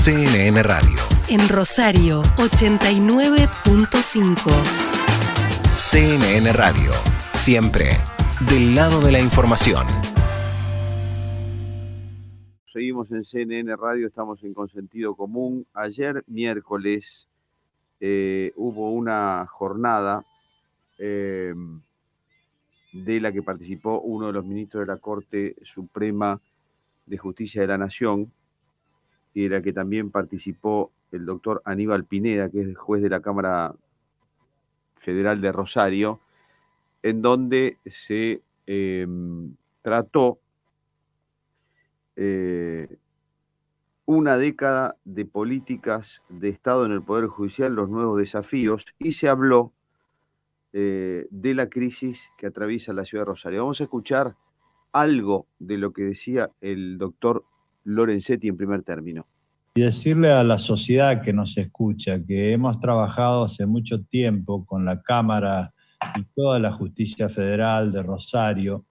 CNN Radio. En Rosario, 89.5. CNN Radio. Siempre del lado de la información. Seguimos en CNN Radio, estamos en Consentido Común. Ayer, miércoles, hubo una jornada de la que participó uno de los ministros de la Corte Suprema de Justicia de la Nación, y de la que también participó el doctor Aníbal Pineda, que es juez de la Cámara Federal de Rosario, en donde se trató una década de políticas de Estado en el Poder Judicial, los nuevos desafíos, y se habló de la crisis que atraviesa la ciudad de Rosario. Vamos a escuchar algo de lo que decía el doctor Lorenzetti en primer término. Y decirle a la sociedad que nos escucha que hemos trabajado hace mucho tiempo con la Cámara y toda la Justicia Federal de Rosario,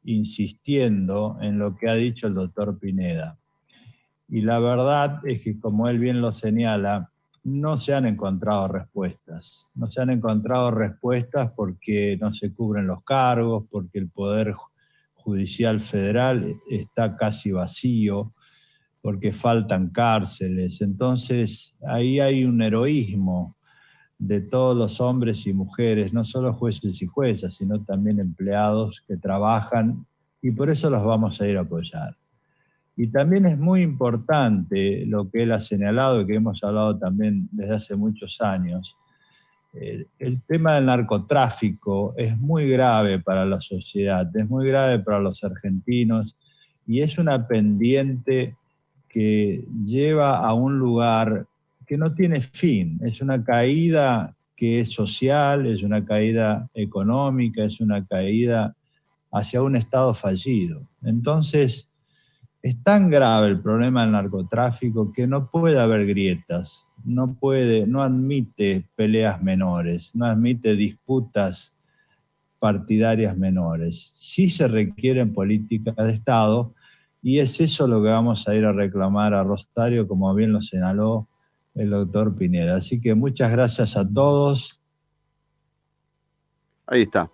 insistiendo en lo que ha dicho el doctor Pineda. Y la verdad es que, como él bien lo señala, no se han encontrado respuestas. No se han encontrado respuestas porque no se cubren los cargos, porque el Poder Judicial Federal está casi vacío, porque faltan cárceles. Entonces, ahí hay un heroísmo de todos los hombres y mujeres, no solo jueces y juezas, sino también empleados que trabajan, y por eso los vamos a ir a apoyar. Y también es muy importante lo que él ha señalado y que hemos hablado también desde hace muchos años. El tema del narcotráfico es muy grave para la sociedad, es muy grave para los argentinos, y es una pendiente que lleva a un lugar que no tiene fin. Es una caída que es social, es una caída económica, es una caída hacia un Estado fallido. Entonces, es tan grave el problema del narcotráfico que no puede haber grietas, no admite peleas menores, no admite disputas partidarias menores. Sí se requieren políticas de Estado, y es eso lo que vamos a ir a reclamar a Rosario, como bien lo señaló el doctor Pineda. Así que muchas gracias a todos. Ahí está,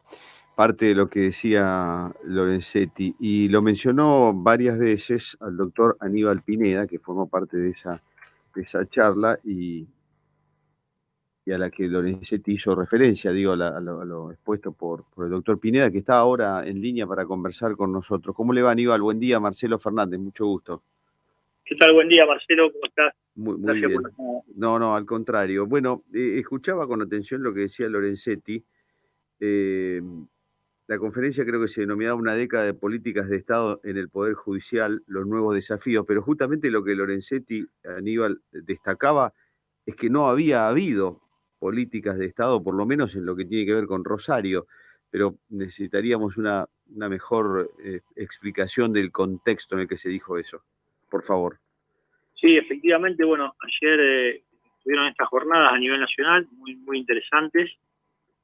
parte de lo que decía Lorenzetti, y lo mencionó varias veces al doctor Aníbal Pineda, que formó parte de esa charla y a la que Lorenzetti hizo referencia, digo, a lo expuesto por el doctor Pineda, que está ahora en línea para conversar con nosotros. ¿Cómo le va, Aníbal? Buen día, Marcelo Fernández, mucho gusto. ¿Qué tal? Buen día, Marcelo, ¿cómo estás? Muy bien. No, al contrario. Bueno, escuchaba con atención lo que decía Lorenzetti. La conferencia creo que se denominaba una década de políticas de Estado en el Poder Judicial, los nuevos desafíos, pero justamente lo que Lorenzetti, Aníbal, destacaba es que no había habido políticas de Estado, por lo menos en lo que tiene que ver con Rosario, pero necesitaríamos una mejor explicación del contexto en el que se dijo eso. Por favor. Sí, efectivamente, bueno, ayer tuvieron estas jornadas a nivel nacional, muy interesantes,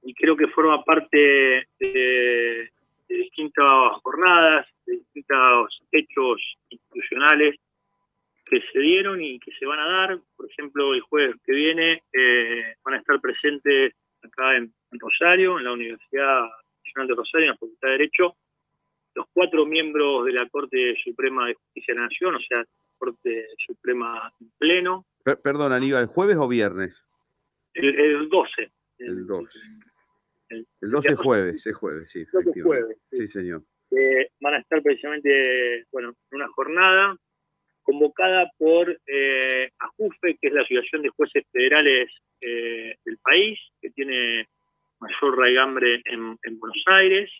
y creo que forma parte de distintas jornadas, de distintos hechos institucionales que se dieron y que se van a dar. Por ejemplo, el jueves que viene van a estar presentes acá en Rosario, en la Universidad Nacional de Rosario, en la Facultad de Derecho, los 4 miembros de la Corte Suprema de Justicia de la Nación, o sea, Corte Suprema en pleno. Perdón, Aníbal, ¿jueves o viernes? El 12. El 12. El 12 es jueves, sí, efectivamente. Jueves, sí. Sí, señor. Van a estar precisamente, bueno, en una jornada convocada por AJUFE, que es la Asociación de Jueces Federales del país, que tiene mayor raigambre en Buenos Aires.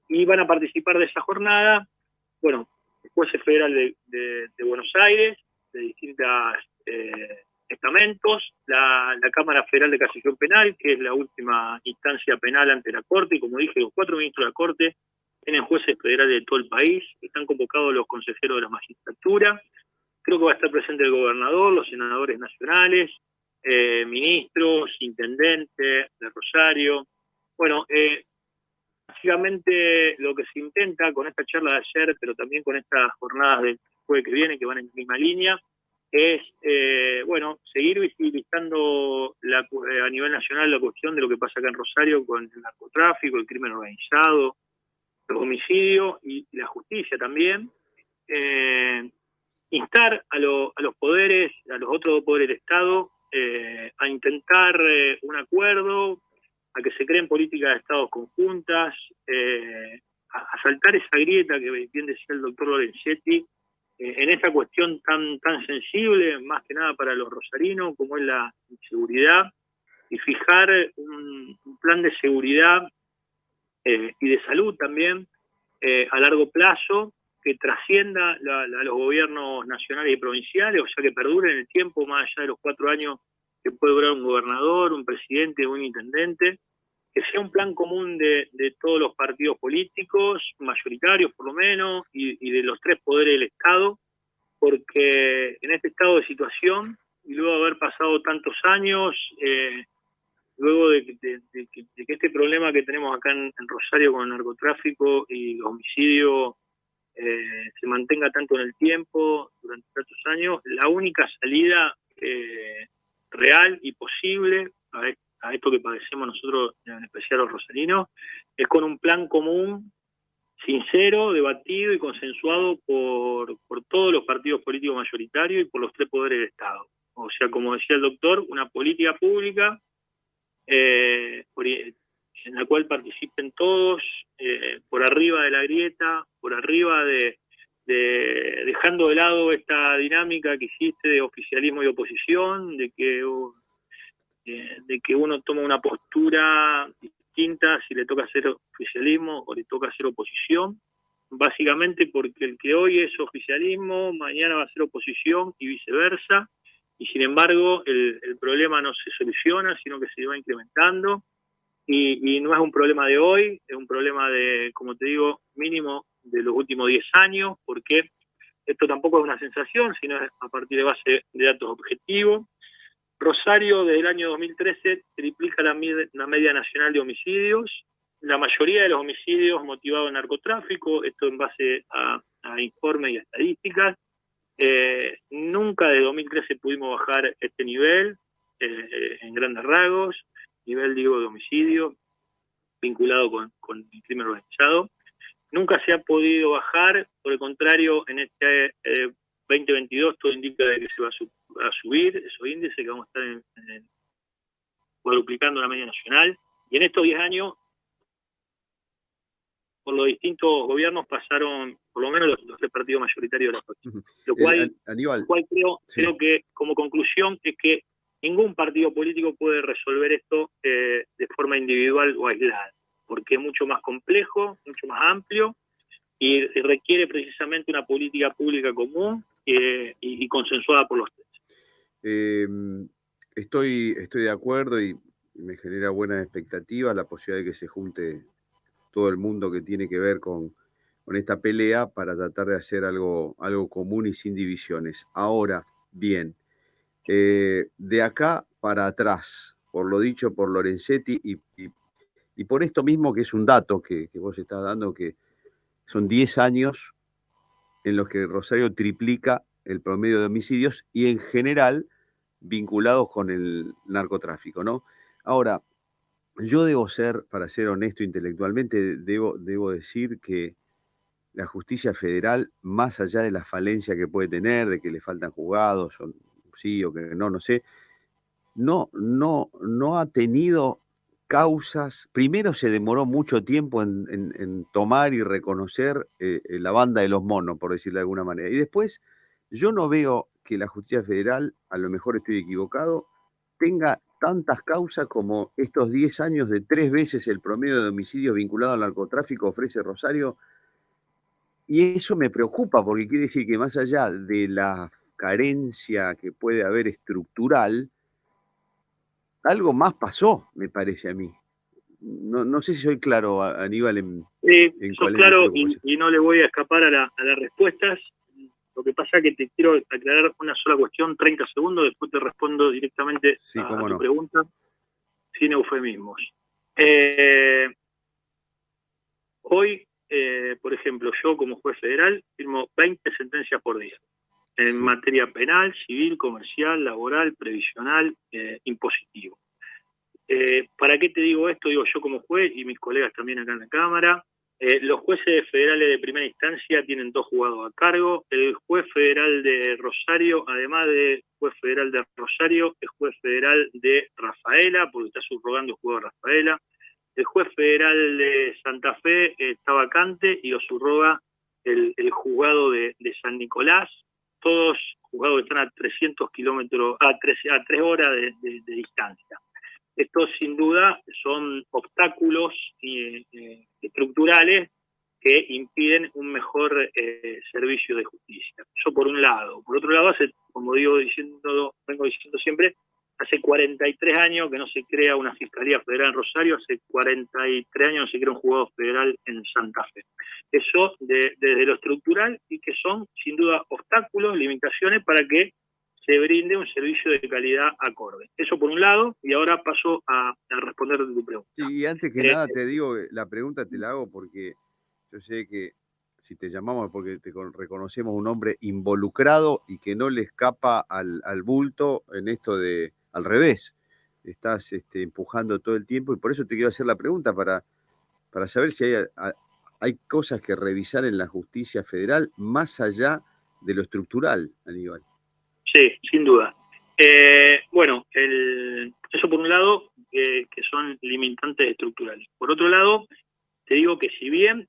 Y van a participar de esa jornada, bueno, jueces federales de Buenos Aires, de distintos estamentos, la Cámara Federal de Casación Penal, que es la última instancia penal ante la Corte, y como dije, los 4 ministros de la Corte tienen jueces federales de todo el país, están convocados los consejeros de la magistratura, creo que va a estar presente el gobernador, los senadores nacionales, ministros, intendentes de Rosario. Bueno, básicamente lo que se intenta con esta charla de ayer, pero también con estas jornadas jueves que viene, que van en la misma línea, es, seguir visibilizando a nivel nacional la cuestión de lo que pasa acá en Rosario con el narcotráfico, el crimen organizado, los homicidios y la justicia también. Instar a los poderes, a los otros poderes del Estado, a intentar un acuerdo, a que se creen políticas de Estados conjuntas, a saltar esa grieta que bien decía el doctor Lorenzetti, en esta cuestión tan sensible, más que nada para los rosarinos, como es la inseguridad, y fijar un plan de seguridad y de salud también a largo plazo, que trascienda a los gobiernos nacionales y provinciales, o sea, que perdure en el tiempo, más allá de los 4 años que puede durar un gobernador, un presidente, un intendente, que sea un plan común de todos los partidos políticos, mayoritarios por lo menos, y de los 3 poderes del Estado, porque en este estado de situación, y luego de haber pasado tantos años, luego de que este problema que tenemos acá en Rosario con el narcotráfico y los homicidios se mantenga tanto en el tiempo, durante tantos años, la única salida real y posible a esto que padecemos nosotros, en especial los rosarinos, es con un plan común, sincero, debatido y consensuado por todos los partidos políticos mayoritarios y por los 3 poderes del Estado. O sea, como decía el doctor, una política pública en la cual participen todos, por arriba de la grieta, por arriba dejando de lado esta dinámica que existe de oficialismo y oposición, de que uno toma una postura distinta si le toca hacer oficialismo o le toca hacer oposición, básicamente porque el que hoy es oficialismo, mañana va a ser oposición y viceversa, y sin embargo el problema no se soluciona, sino que se va incrementando, y no es un problema de hoy, es un problema de, como te digo, mínimo de los últimos 10 años, porque esto tampoco es una sensación, sino es a partir de base de datos objetivos. Rosario, desde el año 2013, triplica la media nacional de homicidios, la mayoría de los homicidios motivados en narcotráfico, esto en base a informes y a estadísticas. Nunca de 2013 pudimos bajar este nivel, en grandes rasgos, nivel, digo, de homicidio vinculado con el crimen organizado. Nunca se ha podido bajar, por el contrario, en este 2022 todo indica de que se va a subir esos índices, que vamos a estar cuadruplicando la media nacional, y en estos 10 años, por los distintos gobiernos pasaron, por lo menos los 3 partidos mayoritarios de la provincia. Lo cual, Aníbal, creo que como conclusión es que ningún partido político puede resolver esto de forma individual o aislada, porque es mucho más complejo, mucho más amplio, y requiere precisamente una política pública común y consensuada por los 3. Estoy de acuerdo y me genera buena expectativa la posibilidad de que se junte todo el mundo que tiene que ver con esta pelea para tratar de hacer algo común y sin divisiones. Ahora, bien, de acá para atrás, por lo dicho por Lorenzetti y por esto mismo que es un dato que vos estás dando, que son 10 años en los que Rosario triplica el promedio de homicidios y en general vinculados con el narcotráfico, ¿no? Ahora, yo debo ser, para ser honesto intelectualmente, debo decir que la justicia federal, más allá de la falencia que puede tener, de que le faltan juzgados, o sí o que no sé, no ha tenido causas. Primero se demoró mucho tiempo en tomar y reconocer la banda de los monos, por decirlo de alguna manera. Y después, yo no veo que la justicia federal, a lo mejor estoy equivocado, tenga tantas causas como estos 10 años de 3 veces el promedio de homicidios vinculado al narcotráfico ofrece Rosario. Y eso me preocupa, porque quiere decir que más allá de la carencia que puede haber estructural, algo más pasó, me parece a mí. No sé si soy claro, Aníbal, en cuál es claro, y no le voy a escapar a las respuestas. Lo que pasa es que te quiero aclarar una sola cuestión, 30 segundos, después te respondo directamente a tu pregunta, sin eufemismos. Hoy por ejemplo, yo como juez federal firmo 20 sentencias por día en materia penal, civil, comercial, laboral, previsional, impositivo. ¿Para qué te digo esto? Digo yo como juez y mis colegas también acá en la Cámara. Los jueces federales de primera instancia tienen 2 juzgados a cargo. El juez federal de Rosario, además de juez federal de Rosario, es juez federal de Rafaela, porque está subrogando el juzgado de Rafaela. El juez federal de Santa Fe está vacante y lo subroga el juzgado de San Nicolás. Todos juzgados que están a 300 kilómetros, a 3 horas de distancia. Estos sin duda son obstáculos estructurales que impiden un mejor servicio de justicia. Eso por un lado. Por otro lado, como vengo diciendo siempre, hace 43 años que no se crea una Fiscalía Federal en Rosario, hace 43 años no se crea un juzgado federal en Santa Fe. Eso desde lo estructural, y que son sin duda obstáculos, limitaciones para que se brinde un servicio de calidad acorde. Eso por un lado, y ahora paso a responder tu pregunta. Sí, y antes que nada te digo, la pregunta te la hago porque yo sé que si te llamamos porque te reconocemos un hombre involucrado y que no le escapa al bulto en esto de, al revés, estás empujando todo el tiempo, y por eso te quiero hacer la pregunta para saber si hay cosas que revisar en la justicia federal más allá de lo estructural, Aníbal. Sí, sin duda. Bueno, eso por un lado, que son limitantes estructurales. Por otro lado, te digo que si bien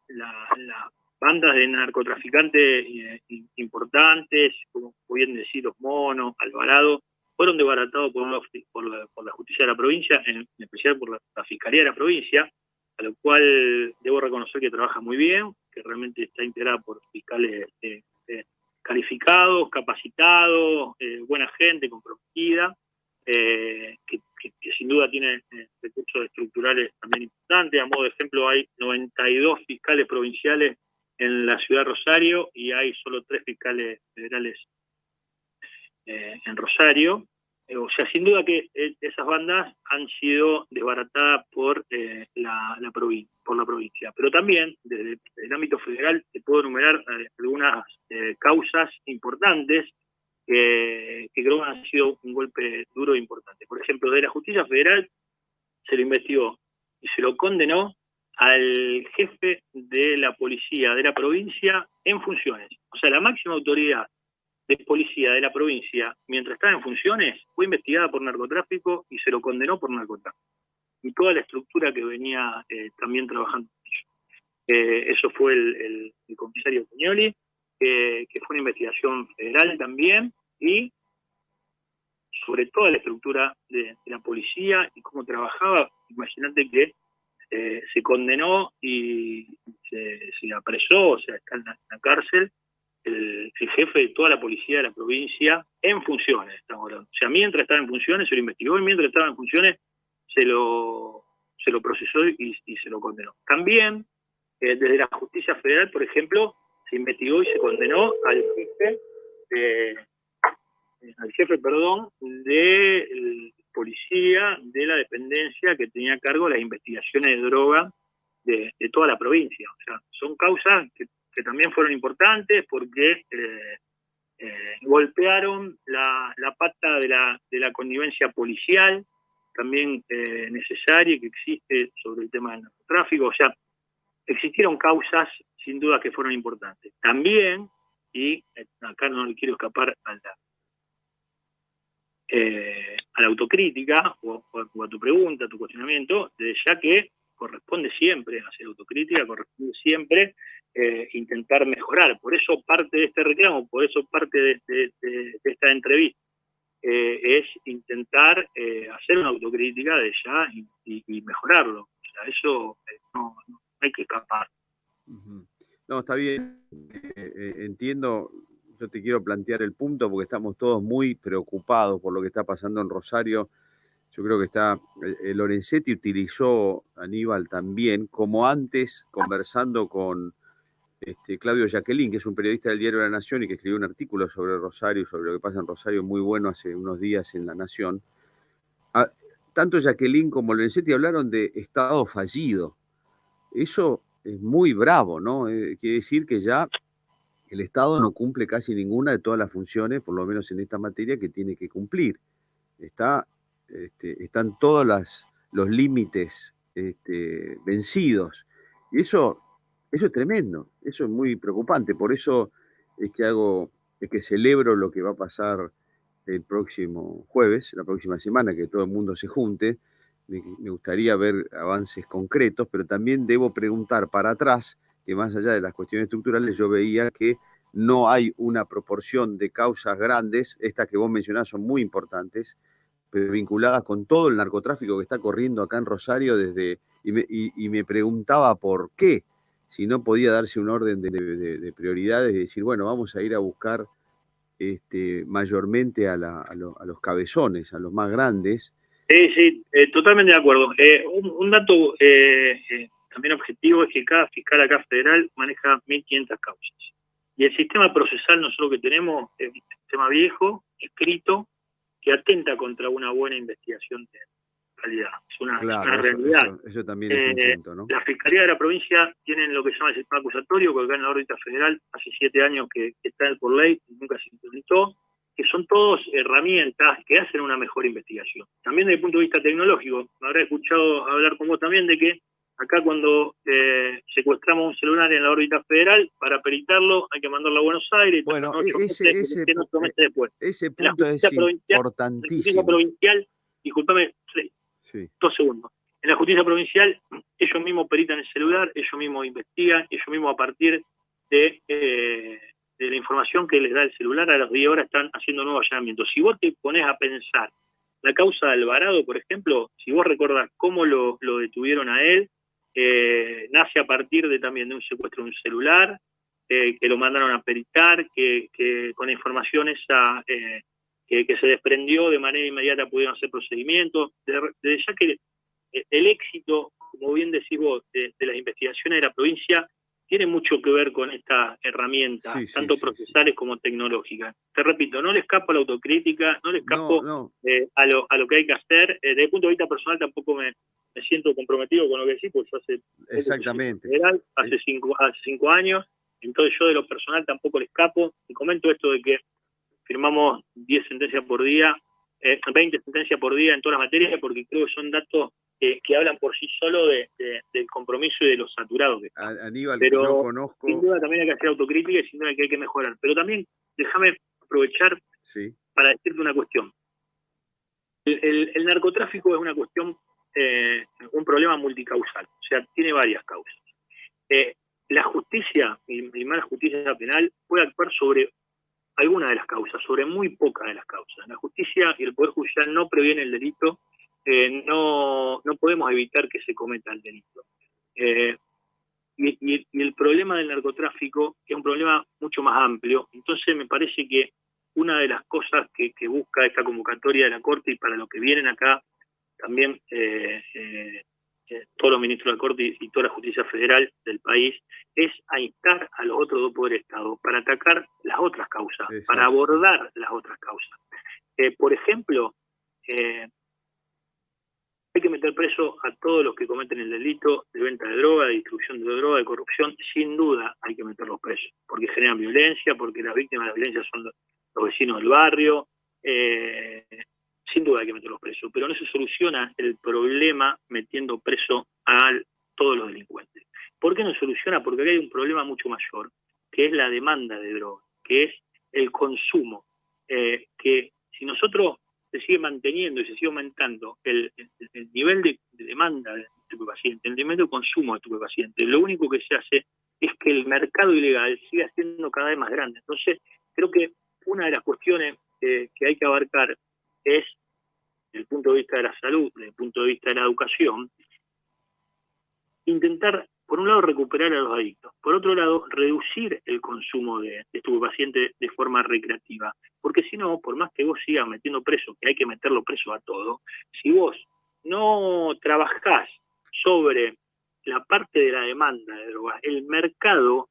las bandas de narcotraficantes importantes, como bien decir Los Monos, Alvarado, fueron desbaratados por la justicia de la provincia, en especial por la Fiscalía de la provincia, a lo cual debo reconocer que trabaja muy bien, que realmente está integrada por fiscales calificados, capacitados, buena gente, comprometida, que sin duda tiene recursos estructurales también importantes. A modo de ejemplo, hay 92 fiscales provinciales en la ciudad de Rosario y hay solo 3 fiscales federales en Rosario. O sea, sin duda que esas bandas han sido desbaratadas por la provincia. Pero también, desde el ámbito federal, te puedo enumerar algunas causas importantes que creo que han sido un golpe duro e importante. Por ejemplo, de la justicia federal se lo investigó y se lo condenó al jefe de la policía de la provincia en funciones. O sea, la máxima autoridad de policía de la provincia, mientras estaba en funciones, fue investigada por narcotráfico y se lo condenó por narcotráfico. Y toda la estructura que venía también trabajando con ellos. Eso fue el comisario Pugnoli, que fue una investigación federal también, y sobre toda la estructura de la policía y cómo trabajaba. Imagínate que se condenó y se apresó, o sea, está en la cárcel, el jefe de toda la policía de la provincia en funciones, estamos hablando. O sea, mientras estaba en funciones se lo investigó y mientras estaba en funciones se lo procesó y se lo condenó. También, desde la justicia federal, por ejemplo, se investigó y se condenó al jefe de policía de la dependencia que tenía a cargo las investigaciones de droga de toda la provincia. O sea, son causas que también fueron importantes porque golpearon la pata de la connivencia policial, también necesaria que existe sobre el tema del narcotráfico. O sea, existieron causas sin duda que fueron importantes. También, y acá no le quiero escapar a la autocrítica o a tu pregunta, a tu cuestionamiento, ya que corresponde siempre hacer autocrítica, corresponde siempre intentar mejorar. Por eso parte de este reclamo, por eso parte de esta entrevista, es intentar hacer una autocrítica de ya y mejorarlo. O sea, eso no hay que escapar. No, está bien. Entiendo. Yo te quiero plantear el punto porque estamos todos muy preocupados por lo que está pasando en Rosario. Yo creo que Lorenzetti utilizó, Aníbal también, como antes, conversando con Claudio Jacqueline, que es un periodista del Diario de la Nación y que escribió un artículo sobre Rosario, sobre lo que pasa en Rosario, muy bueno hace unos días en La Nación. Tanto Jacqueline como Lorenzetti hablaron de Estado fallido. Eso es muy bravo, ¿no? Quiere decir que ya el Estado no cumple casi ninguna de todas las funciones, por lo menos en esta materia, que tiene que cumplir. Están todos los límites vencidos. Y eso es tremendo, eso es muy preocupante. Por eso es que celebro lo que va a pasar el próximo jueves, la próxima semana, que todo el mundo se junte. Me gustaría ver avances concretos, pero también debo preguntar para atrás, que más allá de las cuestiones estructurales, yo veía que no hay una proporción de causas grandes, estas que vos mencionás son muy importantes, pero vinculadas con todo el narcotráfico que está corriendo acá en Rosario y me preguntaba por qué, si no podía darse un orden de prioridades, de decir, bueno, vamos a ir a buscar mayormente a los cabezones, a los más grandes. Sí, totalmente de acuerdo. Un dato también objetivo es que cada fiscal acá federal maneja 1.500 causas. Y el sistema procesal nosotros que tenemos es un sistema viejo, escrito, que atenta contra una buena investigación de calidad. Es una realidad. Eso también es un punto, ¿no? La Fiscalía de la provincia tienen lo que se llama el sistema acusatorio, que acá en la órbita federal hace 7 años que está por ley y nunca se implementó, que son todos herramientas que hacen una mejor investigación. También desde el punto de vista tecnológico, me habrá escuchado hablar con vos también de que acá cuando secuestramos un celular en la órbita federal, para peritarlo hay que mandarlo a Buenos Aires. Bueno, ese punto es importantísimo. En la justicia provincial, discúlpame, sí. 2 segundos. En la justicia provincial, ellos mismos peritan el celular, ellos mismos investigan, ellos mismos a partir de la información que les da el celular, a las 10 horas están haciendo nuevos allanamientos. Si vos te pones a pensar la causa de Alvarado, por ejemplo, si vos recordás cómo lo detuvieron a él, nace a partir también de un secuestro de un celular, que lo mandaron a peritar, que con la información esa que se desprendió de manera inmediata pudieron hacer procedimientos. Desde ya que el éxito, como bien decís vos, de las investigaciones de la provincia tiene mucho que ver con esta herramienta, tanto procesales como tecnológicas. Te repito, no le escapo a la autocrítica, no le escapo a lo que hay que hacer. Desde el punto de vista personal tampoco me siento comprometido con lo que decís, porque yo hace 5 años, entonces yo de lo personal tampoco le escapo. Y comento esto de que firmamos 10 sentencias por día, 20 sentencias por día en todas las materias, porque creo que son datos que hablan por sí solo del compromiso y de los saturados que están. Aníbal, pero yo conozco... sin duda también hay que hacer autocrítica y sin duda que hay que mejorar. Pero también déjame aprovechar para decirte una cuestión. El narcotráfico es una cuestión, un problema multicausal, o sea, tiene varias causas. La justicia, y más la justicia penal, puede actuar sobre algunas de las causas, sobre muy pocas de las causas. La justicia y el Poder Judicial no previene el delito, no podemos evitar que se cometa el delito. Y el problema del narcotráfico es un problema mucho más amplio. Entonces me parece que una de las cosas que busca esta convocatoria de la Corte, y para lo que vienen acá también todos los ministros de la Corte y toda la justicia federal del país, es a instar a los otros 2 poderes de Estado para atacar las otras causas, para abordar las otras causas. Por ejemplo, hay que meter preso a todos los que cometen el delito de venta de droga, de distribución de droga, de corrupción. Sin duda hay que meterlos presos, porque generan violencia, porque las víctimas de la violencia son los vecinos del barrio. Sin duda hay que meterlos presos, pero no se soluciona el problema metiendo preso a todos los delincuentes. ¿Por qué no se soluciona? Porque acá hay un problema mucho mayor, que es la demanda de droga, que es el consumo, que si nosotros se sigue manteniendo y se sigue aumentando el nivel de demanda de estupefacientes, el nivel de consumo de estupefacientes, lo único que se hace es que el mercado ilegal siga siendo cada vez más grande. Entonces, creo que una de las cuestiones que hay que abarcar es, desde el punto de vista de la salud, desde el punto de vista de la educación, intentar, por un lado, recuperar a los adictos, por otro lado, reducir el consumo de estupefacientes de forma recreativa, porque si no, por más que vos sigas metiendo preso, que hay que meterlo preso a todo, si vos no trabajás sobre la parte de la demanda de drogas, el mercado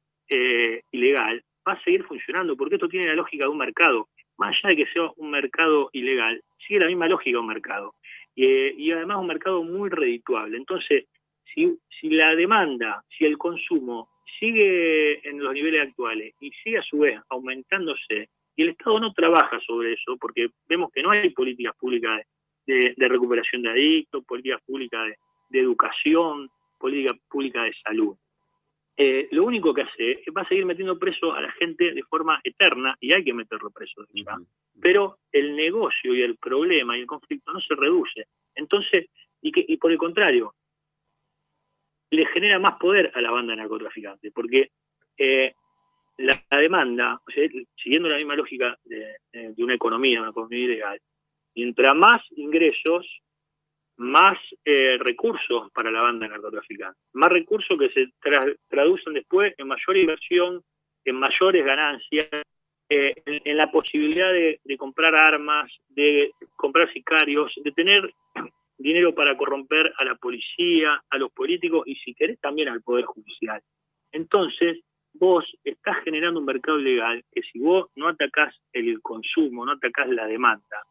ilegal va a seguir funcionando, porque esto tiene la lógica de un mercado. Más allá de que sea un mercado ilegal, sigue la misma lógica de un mercado. Y además un mercado muy redituable. Entonces, si la demanda, si el consumo sigue en los niveles actuales y sigue a su vez aumentándose, y el Estado no trabaja sobre eso, porque vemos que no hay políticas públicas de recuperación de adictos, políticas públicas de educación, política pública de salud. Lo único que hace es va a seguir metiendo preso a la gente de forma eterna, y hay que meterlo preso, ¿ya? Pero el negocio y el problema y el conflicto no se reduce. Entonces, y por el contrario, le genera más poder a la banda narcotraficante, porque la demanda, o sea, siguiendo la misma lógica de una economía ilegal, mientras más ingresos, más recursos para la banda narcotraficante, más recursos que se traducen después en mayor inversión, en mayores ganancias, en la posibilidad de comprar armas, de comprar sicarios, de tener dinero para corromper a la policía, a los políticos y, si querés, también al Poder Judicial. Entonces, vos estás generando un mercado ilegal que, si vos no atacás el consumo, no atacás la demanda,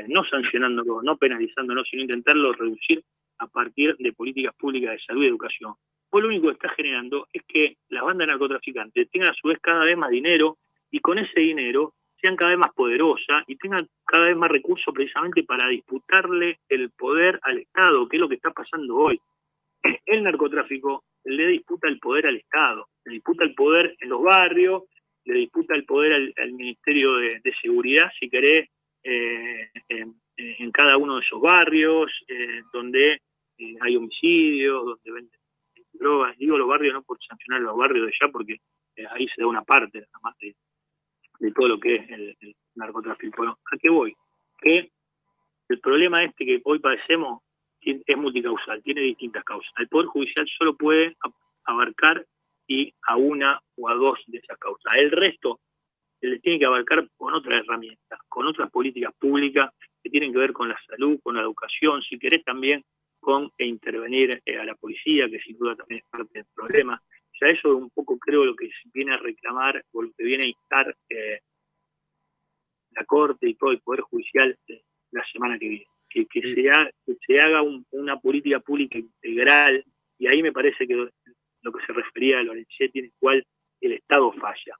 no sancionándolo, no penalizándolo, sino intentarlo reducir a partir de políticas públicas de salud y educación, vos lo único que estás generando es que las bandas narcotraficantes tengan a su vez cada vez más dinero, y con ese dinero sean cada vez más poderosas y tengan cada vez más recursos precisamente para disputarle el poder al Estado, que es lo que está pasando hoy. El narcotráfico le disputa el poder al Estado, le disputa el poder en los barrios, le disputa el poder al Ministerio de Seguridad, si querés, en cada uno de esos barrios, donde hay homicidios, donde venden drogas. Digo los barrios no por sancionar los barrios de allá, porque ahí se da una parte nada más de todo lo que es el narcotráfico. ¿A qué voy? Que el problema que hoy padecemos es multicausal, tiene distintas causas. El Poder Judicial solo puede abarcar y a una o a dos de esas causas. El resto se les tiene que abarcar con otras herramientas, con otras políticas públicas que tienen que ver con la salud, con la educación, si querés también con intervenir a la policía, que sin duda también es parte del problema. O sea, eso es un poco, creo, lo que se viene a reclamar o lo que viene a instar la Corte y todo el Poder Judicial la semana que viene. Que se haga una política pública integral, y ahí me parece que lo que se refería a Lorenzetti, en el cual el Estado falla.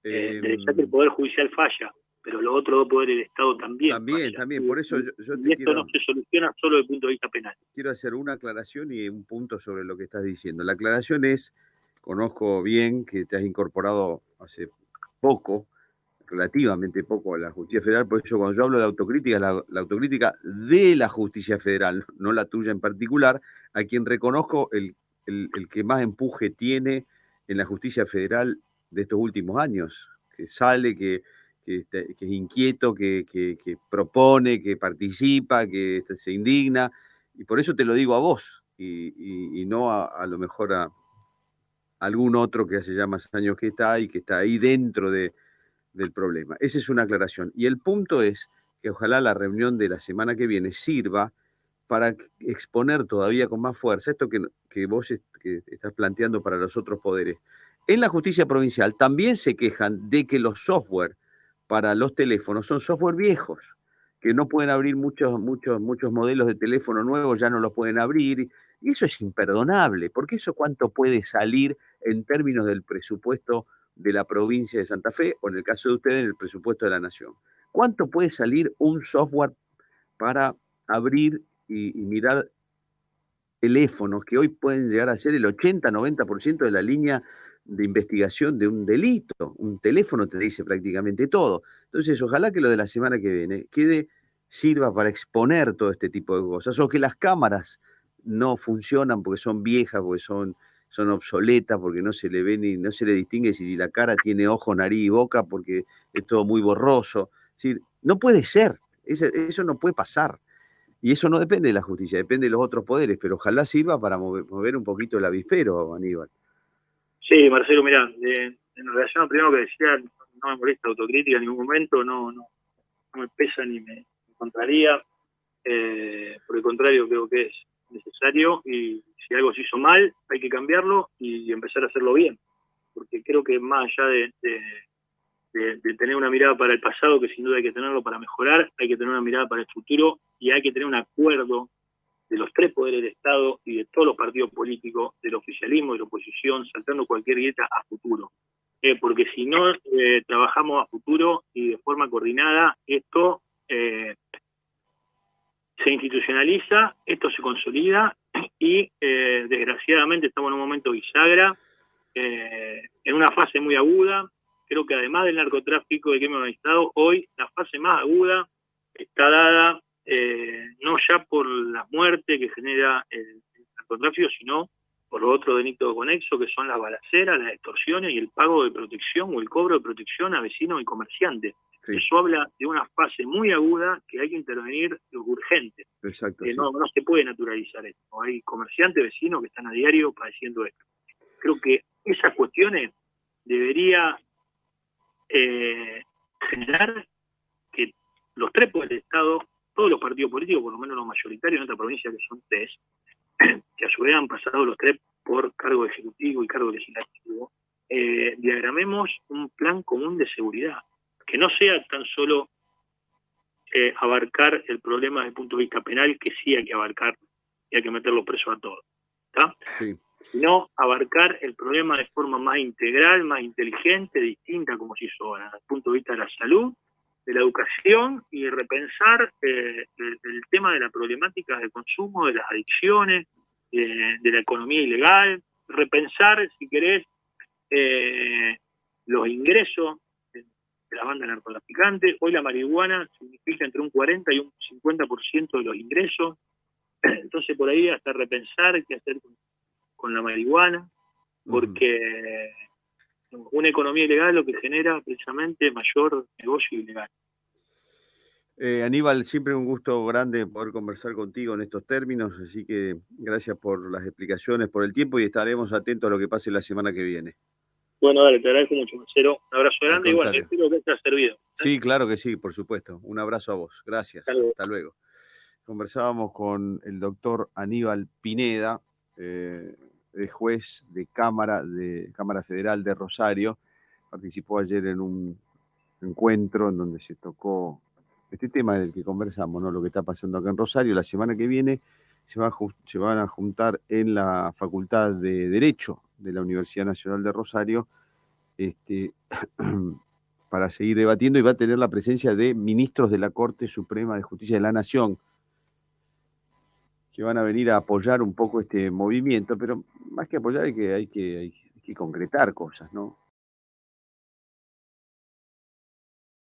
Ya que el Poder Judicial falla, pero los otros dos poderes del Estado también falla. También, por eso yo y esto no se soluciona solo desde el punto de vista penal. Quiero hacer una aclaración y un punto sobre lo que estás diciendo. La aclaración es, conozco bien que te has incorporado hace poco, relativamente poco, a la Justicia Federal, por eso cuando yo hablo de autocrítica, la autocrítica de la Justicia Federal, no la tuya en particular, a quien reconozco el que más empuje tiene en la Justicia Federal de estos últimos años, que sale, que es inquieto, que propone, que participa, que se indigna, y por eso te lo digo a vos, y no a lo mejor a algún otro que hace ya más años que está ahí dentro del problema. Esa es una aclaración. Y el punto es que ojalá la reunión de la semana que viene sirva para exponer todavía con más fuerza esto que vos que estás planteando para los otros poderes. En la justicia provincial también se quejan de que los software para los teléfonos son software viejos, que no pueden abrir muchos modelos de teléfono nuevos, ya no los pueden abrir. Y eso es imperdonable, porque eso cuánto puede salir en términos del presupuesto de la provincia de Santa Fe, o en el caso de ustedes, en el presupuesto de la Nación. ¿Cuánto puede salir un software para abrir y mirar teléfonos que hoy pueden llegar a ser el 80-90% de la línea de investigación de un delito? Un teléfono te dice prácticamente todo. Entonces, ojalá que lo de la semana que viene sirva para exponer todo este tipo de cosas, o que las cámaras no funcionan porque son viejas, porque son obsoletas, porque no se le ve ni no se le distingue si la cara tiene ojo, nariz y boca, porque es todo muy borroso. Es decir, no puede ser, eso no puede pasar. Y eso no depende de la justicia, depende de los otros poderes, pero ojalá sirva para mover un poquito el avispero, Aníbal. Sí, Marcelo, mirá, en relación al primero que decía, no me molesta autocrítica en ningún momento, no me pesa ni me contraría, por el contrario, creo que es necesario, y si algo se hizo mal, hay que cambiarlo y empezar a hacerlo bien, porque creo que más allá de tener una mirada para el pasado, que sin duda hay que tenerlo para mejorar, hay que tener una mirada para el futuro, y hay que tener un acuerdo de los tres poderes del Estado y de todos los partidos políticos, del oficialismo y de la oposición, saltando cualquier grieta a futuro. Porque si no trabajamos a futuro y de forma coordinada, esto se institucionaliza, esto se consolida y desgraciadamente estamos en un momento bisagra, en una fase muy aguda. Creo que además del narcotráfico y del crimen organizado, hoy la fase más aguda está dada no ya por la muerte que genera el narcotráfico, sino por los otros delitos conexos, que son las balaceras, las extorsiones y el pago de protección o el cobro de protección a vecinos y comerciantes. Sí. Eso habla de una fase muy aguda que hay que intervenir urgente. Exacto, sí. No se puede naturalizar esto. Hay comerciantes, vecinos que están a diario padeciendo esto. Creo que esas cuestiones debería generar que los tres poderes del Estado, todos los partidos políticos, por lo menos los mayoritarios en esta provincia, que son tres, que a su vez han pasado los tres por cargo ejecutivo y cargo legislativo, diagramemos un plan común de seguridad, que no sea tan solo abarcar el problema desde el punto de vista penal, que sí hay que abarcar y hay que meterlos presos a todos, ¿está? Sí. Sino abarcar el problema de forma más integral, más inteligente, distinta, como se hizo ahora, desde el punto de vista de la salud, de la educación, y repensar el tema de la problemática del consumo, de las adicciones, de la economía ilegal, repensar, si querés, los ingresos de la banda narcotraficante. Hoy la marihuana significa entre un 40 y un 50% de los ingresos, entonces por ahí hasta repensar qué hacer con la marihuana, porque una economía ilegal lo que genera precisamente mayor negocio ilegal. Aníbal, siempre un gusto grande poder conversar contigo en estos términos, así que gracias por las explicaciones, por el tiempo, y estaremos atentos a lo que pase la semana que viene. Bueno, dale, te agradezco mucho, Marcelo. Un abrazo grande y bueno, espero que te haya servido. Sí, claro que sí, por supuesto. Un abrazo a vos. Gracias. Hasta luego. Conversábamos con el doctor Aníbal Pineda, juez de Cámara Federal de Rosario. Participó ayer en un encuentro en donde se tocó este tema del que conversamos, ¿no? Lo que está pasando acá en Rosario. La semana que viene se van a juntar en la Facultad de Derecho de la Universidad Nacional de Rosario para seguir debatiendo, y va a tener la presencia de ministros de la Corte Suprema de Justicia de la Nación, que van a venir a apoyar un poco este movimiento, pero más que apoyar hay que concretar cosas, ¿no?